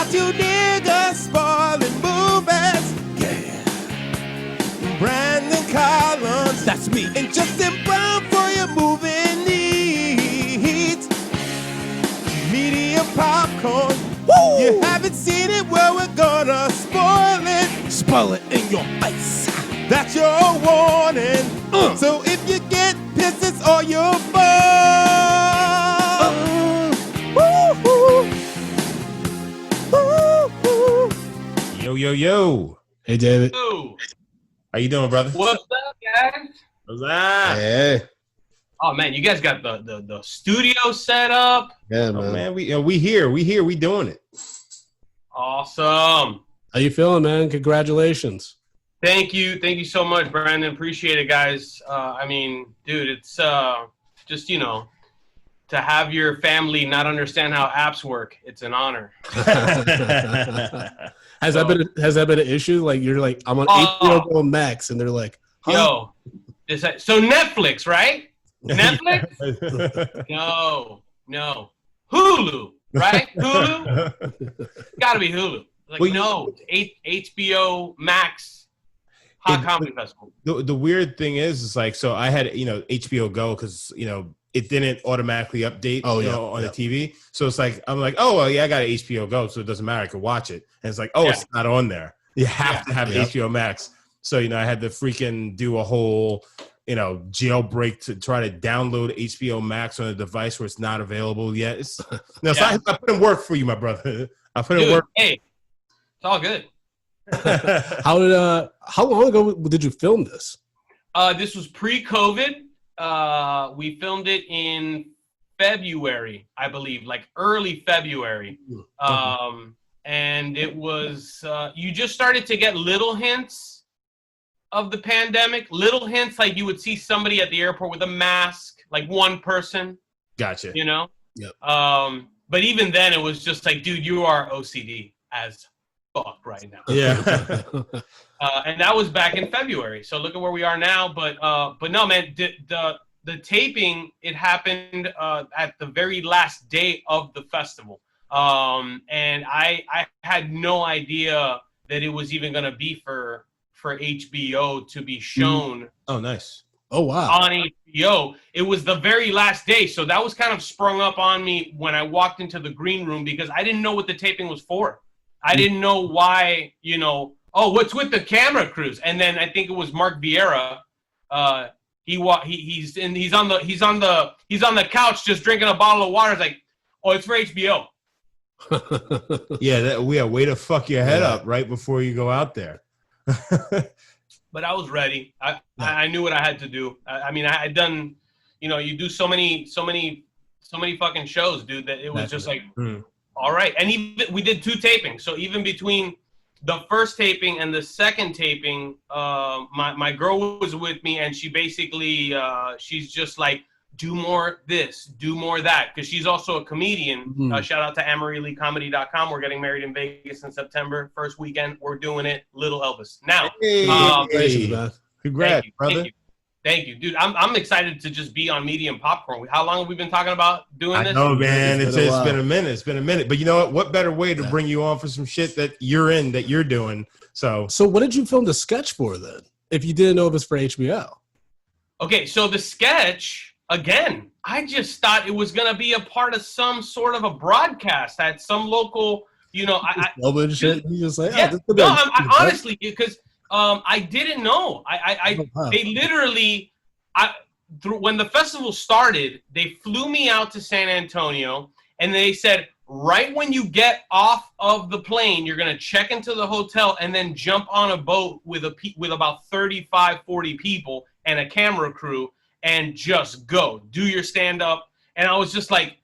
Got you niggas spoiling movies. Yeah. Brandon Collins, that's me. And Justin Brown for your movie needs. Media popcorn. Woo! You haven't seen it, well, we're gonna spoil it. Spoil it in your face. That's your warning. So if you get pissed, it's all your fault. Yo, yo, yo. Hey, David. Ooh. How you doing, brother? What's up, guys? What's up? Hey. Oh man, you guys got the studio set up. Yeah, Oh, man. man, we here, we doing it. Awesome. How you feeling, man? Congratulations. Thank you so much, Brandon. Appreciate it, guys. I mean, dude, it's just to have your family not understand how apps work. It's an honor. Has that been an issue? Like you're like, I'm on HBO Max, and they're like, huh? Yo, so Netflix, right? Netflix? No. Hulu, right? Hulu? Gotta be Hulu. Like, Well, no, HBO Max Hot Comedy Festival. The weird thing is like, so I had, HBO Go because, it didn't automatically update on the TV. So it's like, I'm like, oh, well, yeah, I got an HBO Go, so it doesn't matter. I can watch it. And it's like, it's not on there. You have to have HBO Max. So, I had to freaking do a whole, jailbreak to try to download HBO Max on a device where it's not available yet. So I put in work for you, my brother. I put in work. Hey, it's all good. How long ago did you film this? This was pre-COVID. We filmed it in February, I believe, like early February. And it was, you just started to get little hints of the pandemic. Little hints, like you would see somebody at the airport with a mask, like one person. Gotcha. Yep. But even then, it was just like, dude, you are OCD as fuck right now. Yeah. And that was back in February. So look at where we are now. But no, man, the taping, it happened at the very last day of the festival. And I had no idea that it was even going to be for HBO to be shown. Oh, nice. Oh, wow. On HBO. It was the very last day. So that was kind of sprung up on me when I walked into the green room because I didn't know what the taping was for. I didn't know why, what's with the camera crews? And then I think it was Mark Vieira. He's on the couch just drinking a bottle of water. It's like, it's for HBO. Way to fuck your head up right before you go out there. But I was ready. I knew what I had to do. I mean, I had done, you do so many fucking shows, dude, that it was just like, all right. And even we did 2 tapings. So even between the first taping and the second taping, my girl was with me, and she basically, she's just like, do more this, do more that, because she's also a comedian. Shout out to AmaryLeeComedy.com. We're getting married in Vegas in September. First weekend, we're doing it. Little Elvis. Now, Congrats, brother. Thank you, dude. I'm excited to just be on Medium Popcorn. How long have we been talking about doing this? I know, man. It's been a minute. It's been a minute. But you know what? What better way to bring you on for some shit that you're doing? So what did you film the sketch for then? If you didn't know it was for HBO. Okay, so the sketch. Again, I just thought it was going to be a part of some sort of a broadcast at some local, shit. You just like, honestly, because I didn't know. They literally, when the festival started, they flew me out to San Antonio, and they said, right when you get off of the plane, you're going to check into the hotel and then jump on a boat with about 35, 40 people and a camera crew. And just go do your stand up. And I was just like,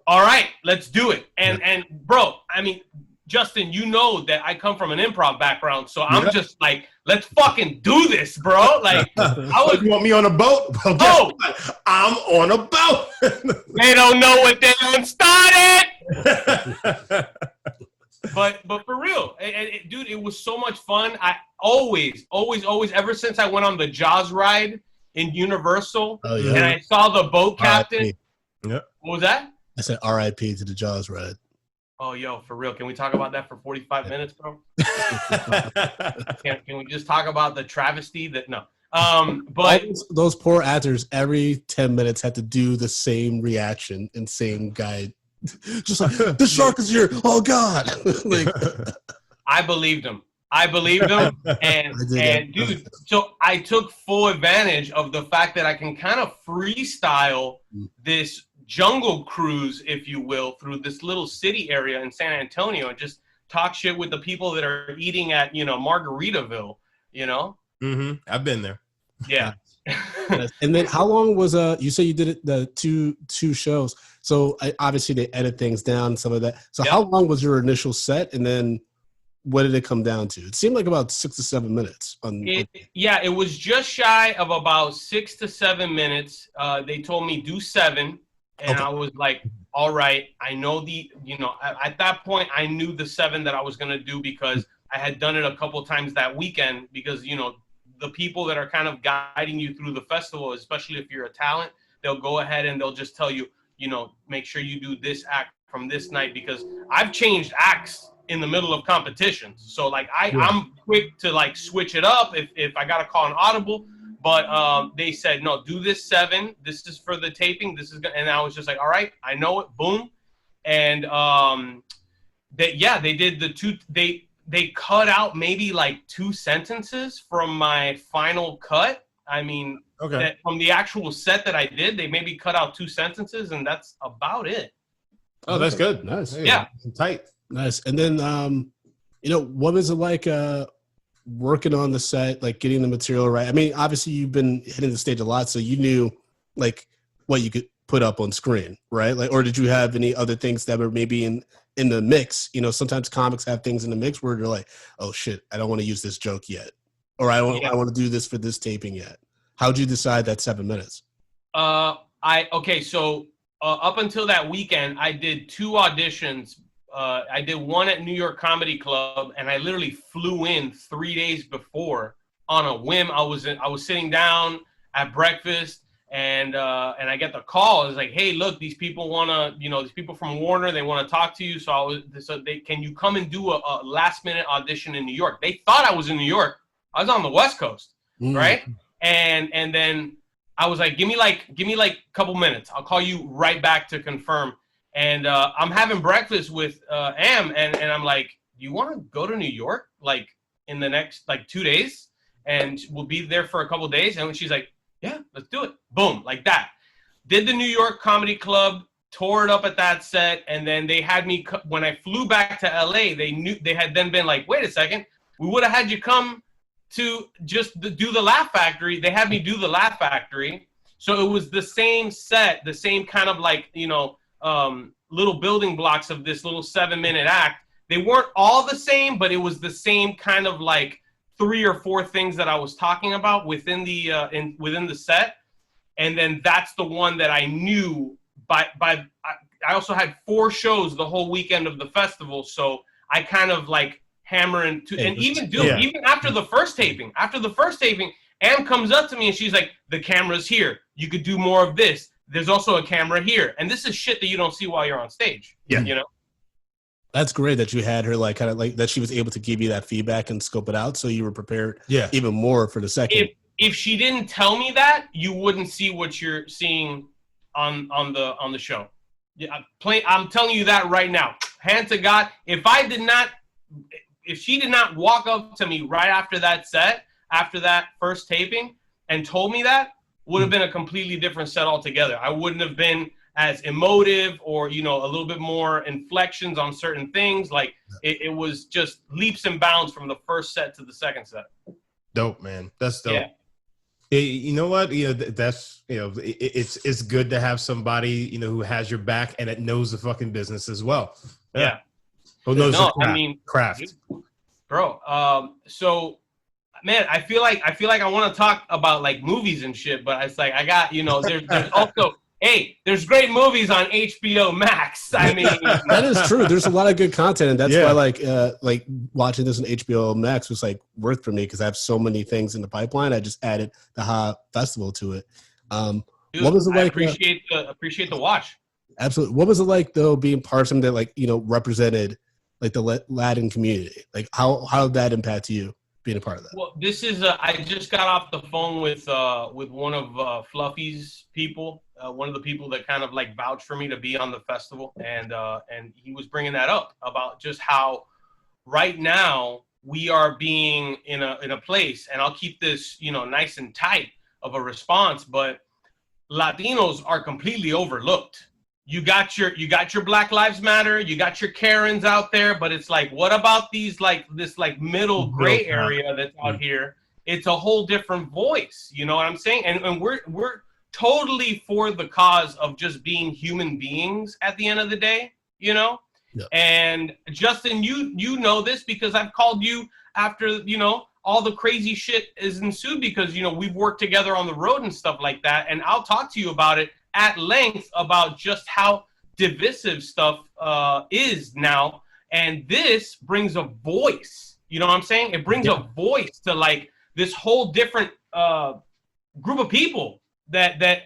all right, let's do it. And bro, I mean, Justin, you know that I come from an improv background. So I'm just like, let's fucking do this, bro. Like, you want me on a boat? Well, guess what? I'm on a boat. They don't know what they done started. But for real, dude, it was so much fun. I always, ever since I went on the Jaws ride in Universal, and I saw the boat captain. Yep. What was that? I said R.I.P. to the Jaws ride. Oh, yo, for real. Can we talk about that for 45 minutes, bro? Can we just talk about the travesty that no? But those poor actors every 10 minutes had to do the same reaction and same guide. Just like the shark is here. Oh God. Like, I believed him. And dude, so I took full advantage of the fact that I can kind of freestyle this jungle cruise, if you will, through this little city area in San Antonio and just talk shit with the people that are eating at, Margaritaville, Mm-hmm. I've been there. Yeah. And then how long was you say you did it the two shows? So obviously they edit things down, some of that. So how long was your initial set, and then what did it come down to? It seemed like about 6 to 7 minutes. It was just shy of about 6 to 7 minutes. They told me do 7, and I was like, all right. I know at that point I knew the 7 that I was gonna do because I had done it a couple times that weekend because the people that are kind of guiding you through the festival, especially if you're a talent, they'll go ahead and they'll just tell you, make sure you do this act from this night, because I've changed acts in the middle of competitions. So like I'm quick to like switch it up if I got to call an audible, but they said, no, do this 7. This is for the taping. This is good. And I was just like, all right, I know it. Boom. And they did the 2, they cut out maybe like 2 sentences from my final cut. I mean, that from the actual set that I did, they maybe cut out 2 sentences, and that's about it. Oh, that's good. Nice. Yeah. Tight. Nice. And then, what was it like working on the set, like getting the material right? I mean, obviously you've been hitting the stage a lot, so you knew like what you could put up on screen, right? Like, or did you have any other things that were maybe in the mix? Sometimes comics have things in the mix where they're like, oh shit, I don't want to use this joke yet, or I want to do this for this taping yet. How'd you decide that 7 minutes? So up until that weekend, I did 2 auditions. I did one at New York Comedy Club, and I literally flew in 3 days before on a whim. I was sitting down at breakfast, and I get the call. It's like, hey, look, these people these people from Warner, they want to talk to you. Can you come and do a last minute audition in New York? They thought I was in New York. I was on the West Coast, right? And then I was like, give me like a couple minutes. I'll call you right back to confirm. And I'm having breakfast with Am, and I'm like, do you want to go to New York like in the next like 2 days? And we'll be there for a couple days. And she's like, yeah, let's do it. Boom, like that. Did the New York Comedy Club, tore it up at that set, and then they had me when I flew back to LA. They had then been like, wait a second, we would have had you come to just do the Laugh Factory. They had me do the Laugh Factory, so it was the same set, the same kind of like little building blocks of this little 7-minute act. They weren't all the same, but it was the same kind of like 3 or 4 things that I was talking about within the within the set, and then that's the one that I knew I also had 4 shows the whole weekend of the festival, so I kind of like hammering even after the first taping. After the first taping, Am comes up to me and she's like, "The camera's here. You could do more of this. There's also a camera here." And this is shit that you don't see while you're on stage. Yeah, That's great that you had her like kind of like that she was able to give you that feedback and scope it out, so you were prepared even more for the second. If she didn't tell me that, you wouldn't see what you're seeing on the show. Yeah, I'm telling you that right now. Hand to God, if she did not walk up to me right after that set, after that first taping, and told me that, would have been a completely different set altogether. I wouldn't have been as emotive or, a little bit more inflections on certain things. Like it was just leaps and bounds from the first set to the second set. Dope, man. That's dope. Yeah. You know what? That's it's good to have somebody who has your back and that knows the fucking business as well. Yeah. Who knows craft. Bro. So, man, I feel like I want to talk about like movies and shit, but it's like I got there's also there's great movies on HBO Max. I mean, that is true. There's a lot of good content, and that's why like watching this on HBO Max was like worth for me because I have so many things in the pipeline. I just added the Ha Festival to it. Dude, what was it like? I appreciate the watch. Absolutely. What was it like though, being part of something that, like, represented like the Latin community? Like how did that impact you being a part of that? Well, this is I just got off the phone with one of Fluffy's people, one of the people that kind of like vouched for me to be on the festival, and he was bringing that up about just how right now we are being in a place, and I'll keep this nice and tight of a response, but Latinos are completely overlooked. You got your Black Lives Matter, you got your Karens out there, but it's like, what about this middle gray area that's out here? It's a whole different voice. You know what I'm saying? And we're totally for the cause of just being human beings at the end of the day, Yeah. And Justin, you know this because I've called you after, all the crazy shit is ensued because, we've worked together on the road and stuff like that. And I'll talk to you about it at length about just how divisive stuff is now. And this brings a voice, you know what I'm saying? It brings a voice to like this whole different group of people that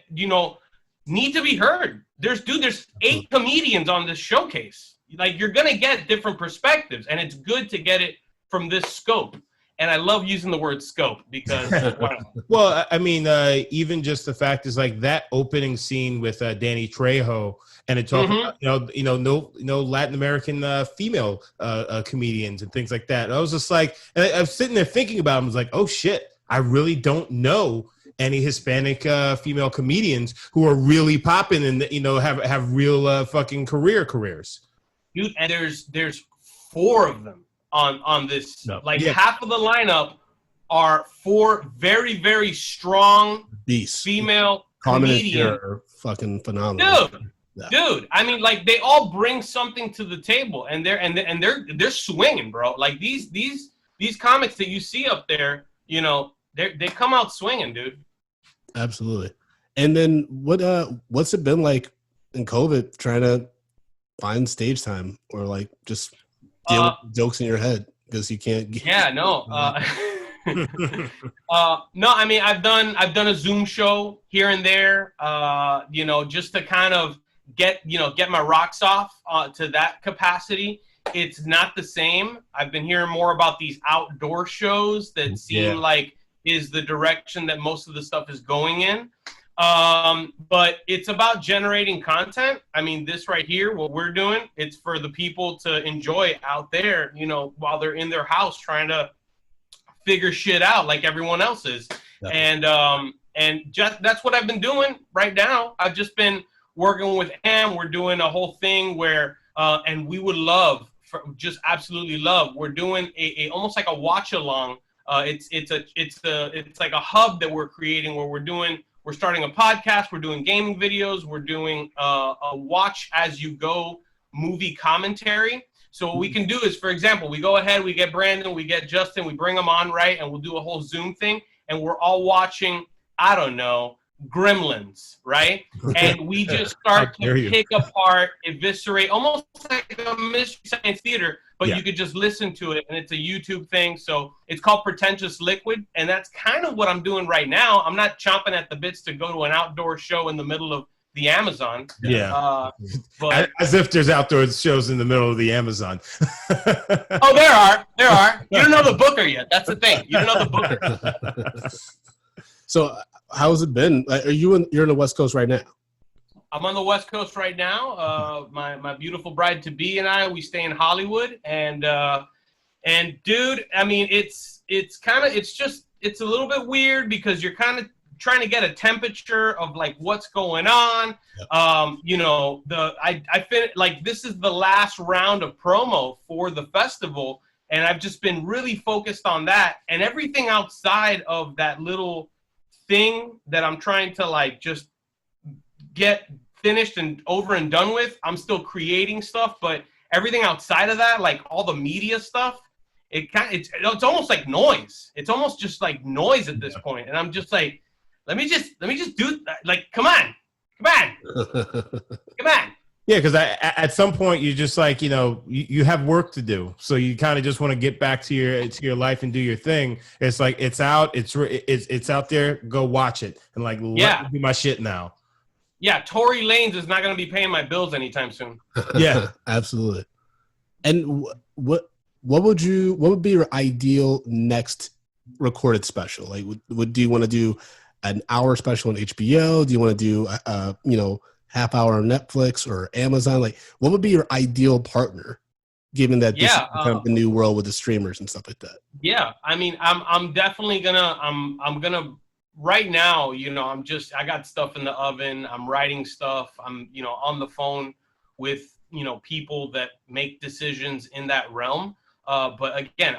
need to be heard. There's 8 comedians on this showcase. Like, you're going to get different perspectives, and it's good to get it from this scope. And I love using the word scope because, well, I mean, even just the fact is like that opening scene with Danny Trejo, and it talking about no Latin American female comedians and things like that. I was just like, and I was sitting there thinking about it. I was like, oh shit, I really don't know any Hispanic female comedians who are really popping and have real fucking careers. Dude, and there's 4 of them on this. Half of the lineup are 4 very, very strong beasts, female comedians. Are fucking phenomenal. Dude, I mean, like, they all bring something to the table, and they're swinging, bro. Like, these comics that you see up there, they come out swinging, dude. Absolutely. And then what's it been like in COVID trying to find stage time or like just deal with jokes in your head because you can't get no, I mean, I've done a Zoom show here and there, just to kind of get my rocks off to that capacity. It's not the same. I've been hearing more about these outdoor shows that seem like is the direction that most of the stuff is going in. But it's about generating content. I mean, this right here, what we're doing, it's for the people to enjoy out there, while they're in their house trying to figure shit out like everyone else is. And just that's what I've been doing right now. I've just been working with Am. We're doing a whole thing where, and we would absolutely love. We're doing a almost like a watch along. It's like a hub that we're creating where we're starting a podcast, we're doing gaming videos, we're doing a watch as you go movie commentary. So what we can do is, for example, we go ahead, we get Brandon, we get Justin, we bring them on, right? And we'll do a whole Zoom thing, and we're all watching, I don't know, Gremlins, right? And we just start to pick apart, eviscerate, almost like a Mystery Science Theater, but you could just listen to it, and it's a YouTube thing. So it's called Pretentious Liquid, and that's kind of what I'm doing right now. I'm not chomping at the bits to go to an outdoor show in the middle of the Amazon. But as if there's outdoor shows in the middle of the Amazon. Oh, there are. You don't know the booker yet. That's the thing. You don't know the booker. So how's it been? You're in the West Coast right now? I'm on the West Coast right now. My beautiful bride-to-be and I, we stay in Hollywood. And dude, I mean, it's a little bit weird because you're kind of trying to get a temperature of like what's going on. I finished, like, this is the last round of promo for the festival, and I've just been really focused on that, and everything outside of that little thing that I'm trying to like just get finished and over and done with, I'm still creating stuff, but everything outside of that, like all the media stuff, it's almost like noise. It's almost just like noise at this point. And I'm just like, let me just do, like, come on. Yeah, because at some point you just like, you have work to do, so you kind of just want to get back to your life and do your thing. It's like it's out there. Go watch it and like let me do my shit now. Yeah, Tory Lanez is not going to be paying my bills anytime soon. Yeah, absolutely. And what would be your ideal next recorded special? Like, do you want to do an hour special on HBO? Do you want to do half hour on Netflix or Amazon? Like, what would be your ideal partner, given that this is kind of the new world with the streamers and stuff like that? Yeah, I mean, I'm definitely gonna I'm gonna right now. I got stuff in the oven. I'm writing stuff. I'm on the phone with people that make decisions in that realm. But again,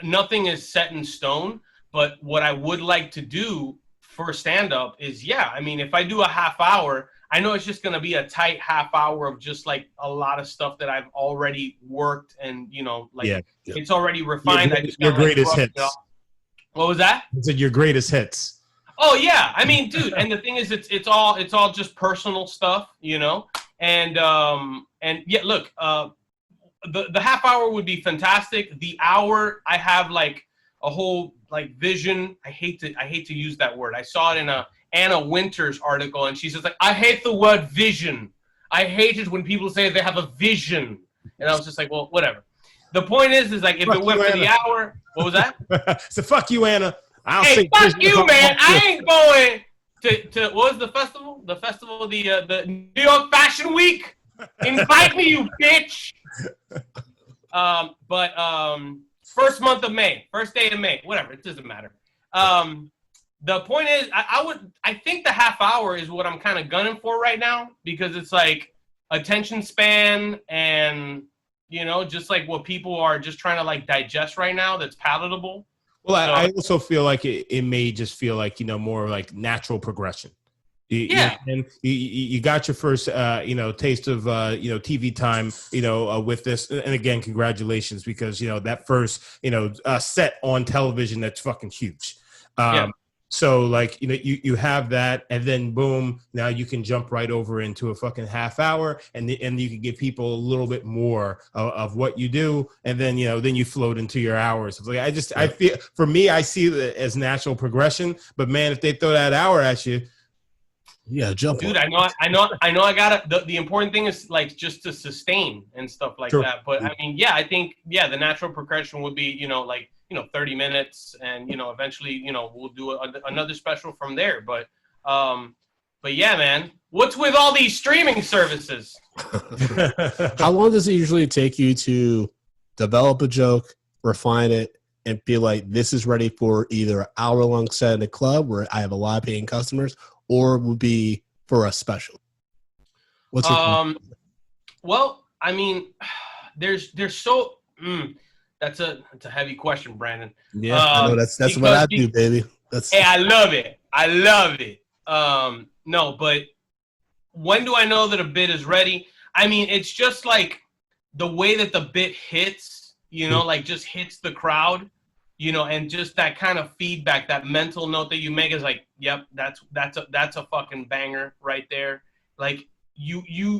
nothing is set in stone. But what I would like to do for stand-up is, I mean, if I do a half hour, I know it's just going to be a tight half hour of just like a lot of stuff that I've already worked and, it's already refined. Your greatest hits. What was that? I said your greatest hits. Oh yeah. I mean, dude, and the thing is, it's all just personal stuff, and yeah, look, the half hour would be fantastic. The hour, I have like a whole like vision. I hate to use that word. I saw it in a Anna Winters article, and she says like, I hate the word vision. I hate it when people say they have a vision. And I was just like, well, whatever. The point is like, if it went for the hour, what was that? So fuck you, Anna. Hey, fuck you, man. I ain't going to what was the festival? The festival, the New York Fashion Week. Invite me, you bitch. First month of May, first day of May, whatever. It doesn't matter. The point is, I think the half hour is what I'm kind of gunning for right now, because it's like attention span and, just like what people are just trying to like digest right now that's palatable. Well, I also feel like it may just feel like, more like natural progression. And you got your first, taste of, TV time, with this. And again, congratulations, because, that first, set on television, that's fucking huge. So like, you have that, and then boom, now you can jump right over into a fucking half hour, and you can give people a little bit more of what you do. And then, then you float into your hours. It's like, I feel, for me, I see it as natural progression, but man, if they throw that hour at you, jump. Dude, I know. The important thing is like just to sustain and stuff like that. But I mean, I think, the natural progression would be, 30 minutes, and, eventually, we'll do another special from there. But yeah, man, what's with all these streaming services? How long does it usually take you to develop a joke, refine it, and feel like this is ready for either an hour-long set in a club where I have a lot of paying customers, or would be for a special? What's your well, I mean, there's so that's a heavy question, Brandon. Yeah, I know that's what I do, baby. Hey, I love it. No, but when do I know that a bit is ready? I mean, it's just like the way that the bit hits, like just hits the crowd. And just that kind of feedback, that mental note that you make is like, yep, that's a fucking banger right there. Like when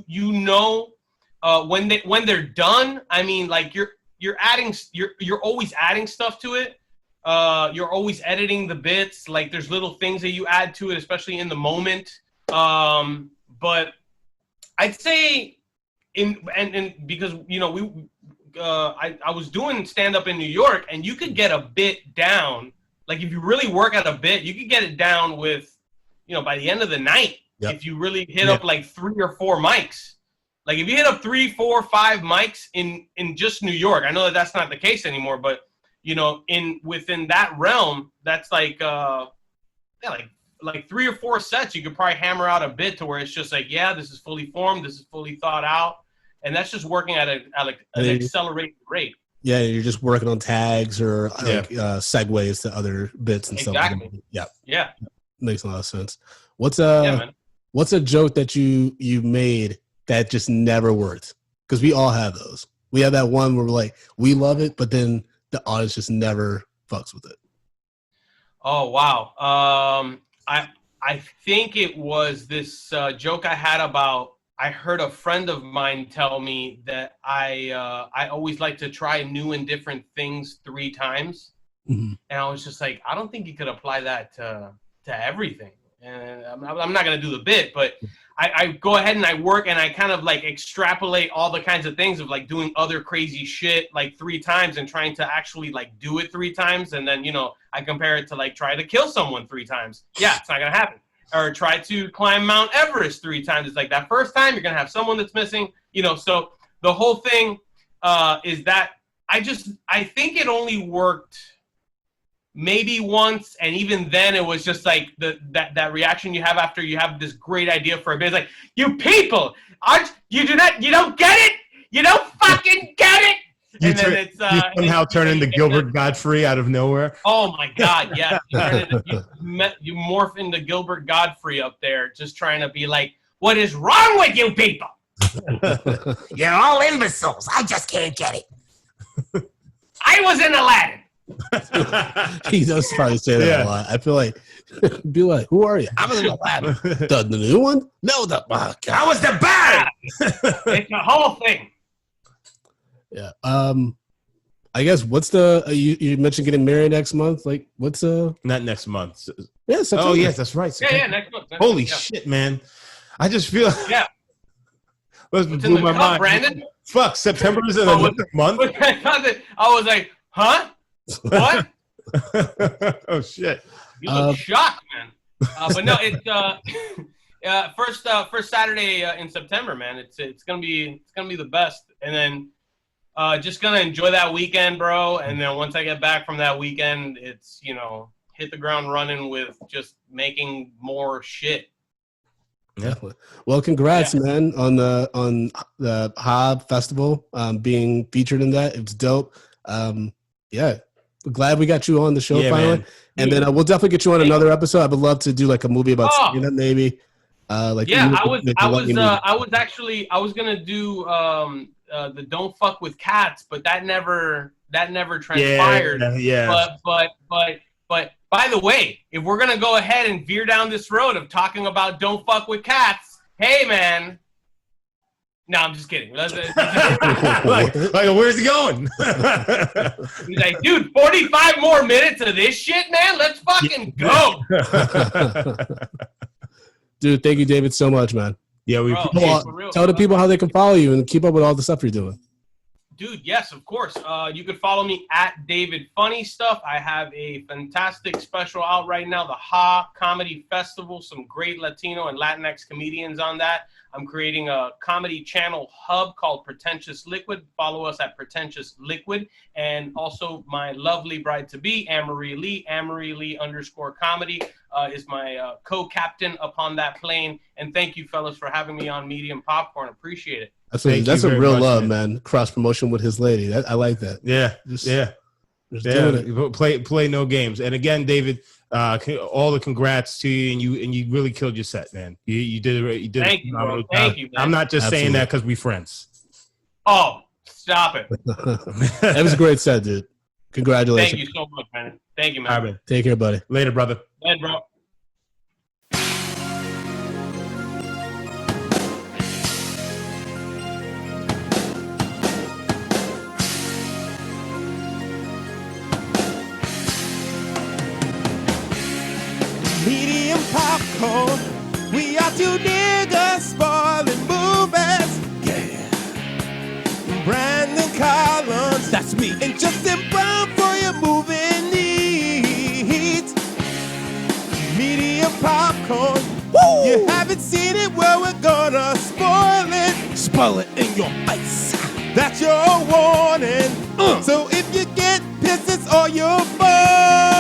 they're done. I mean, like you're always adding stuff to it. You're always editing the bits. Like there's little things that you add to it, especially in the moment. But I'd say because I was doing stand-up in New York, and you could get a bit down. Like if you really work at a bit, you could get it down with, by the end of the night, if you really hit up like 3 or 4 mics. Like if you hit up 3, 4, 5 mics in just New York, I know that that's not the case anymore, but within that realm, that's like like 3 or 4 sets, you could probably hammer out a bit to where it's just like, this is fully formed, this is fully thought out. And that's just working at an accelerated rate. Yeah, you're just working on tags or segues to other bits and stuff. Exactly. Yeah. Makes a lot of sense. What's a joke that you made that just never worked? Because we all have those. We have that one where we're like, we love it, but then the audience just never fucks with it. Oh wow. I think it was this joke I had about. I heard a friend of mine tell me that I always like to try new and different things 3 times. Mm-hmm. And I was just like, I don't think you could apply that to everything. and I'm not gonna do the bit, but I go ahead and I work and I kind of like extrapolate all the kinds of things of like doing other crazy shit like 3 times and trying to actually like do it 3 times. And then, I compare it to like try to kill someone 3 times. Yeah, it's not going to happen. Or try to climb Mount Everest 3 times. It's like that first time you're going to have someone that's missing, so the whole thing is that I think it only worked maybe once, and even then it was just like that reaction you have after you have this great idea for a bit. It's like, you people, you don't get it? You don't fucking get it? You somehow turn into Gilbert Godfrey out of nowhere. Oh my God, yeah. You morph into Gilbert Godfrey up there just trying to be like, what is wrong with you people? You're all imbeciles. I just can't get it. I was in Aladdin. He does probably say that a lot. I feel like, be like, who are you? I was in Aladdin. The new one? No, I was the bad. It's the whole thing. Yeah. I guess what's the you mentioned getting married next month? Like, what's not next month? Yeah. September. Oh yes, that's right. Yeah, next month. Holy shit, man! I just feel blew my mind. Brandon? Fuck, September is in another month. I was like, huh? What? Oh shit! You look shocked, man. But no, it's first Saturday in September, man. It's gonna be the best, and then just gonna enjoy that weekend, bro. And then once I get back from that weekend, it's hit the ground running with just making more shit. Yeah. Well, congrats, man, on the Hob Festival, being featured in that. It's dope. Yeah. Glad we got you on the show finally. Man. And then we'll definitely get you on another episode. I would love to do like a movie about Serena, maybe. I was gonna do the Don't Fuck with Cats, but that never transpired. Yeah. But by the way, if we're gonna go ahead and veer down this road of talking about Don't Fuck with Cats, hey man. No, I'm just kidding. like, where's he going? He's like, dude, 45 more minutes of this shit, man. Let's fucking go. Dude, thank you, David, so much, man. Yeah, tell the people how they can follow you and keep up with all the stuff you're doing. Dude, yes, of course. You could follow me at David Funny Stuff. I have a fantastic special out right now, the Ha Comedy Festival. Some great Latino and Latinx comedians on that. I'm creating a comedy channel hub called Pretentious Liquid. Follow us at Pretentious Liquid. And also my lovely bride-to-be, Anne-Marie Lee, _comedy is my co-captain upon that plane. And thank you, fellas, for having me on Medium Popcorn. Appreciate it. That's a real love, man. Cross promotion with his lady. I like that. Yeah, Play no games. And again, David, all the congrats to you, and you really killed your set, man. You did it. You did. Thank you, bro. Thank you, man. I'm not just saying that because we friends. Oh, stop it. That was a great set, dude. Congratulations. Thank you so much, man. Thank you, man. All right, man. Take care, buddy. Later, brother. Later, bro. Medium popcorn. We are 2 niggas spoiling movies. Yeah. Brandon Collins, that's me. And Justin Brown for your movie needs. Medium popcorn. Woo! You haven't seen it, well, we're gonna spoil it. Spoil it in your face. That's your warning. So if you get pissed, it's all your fault.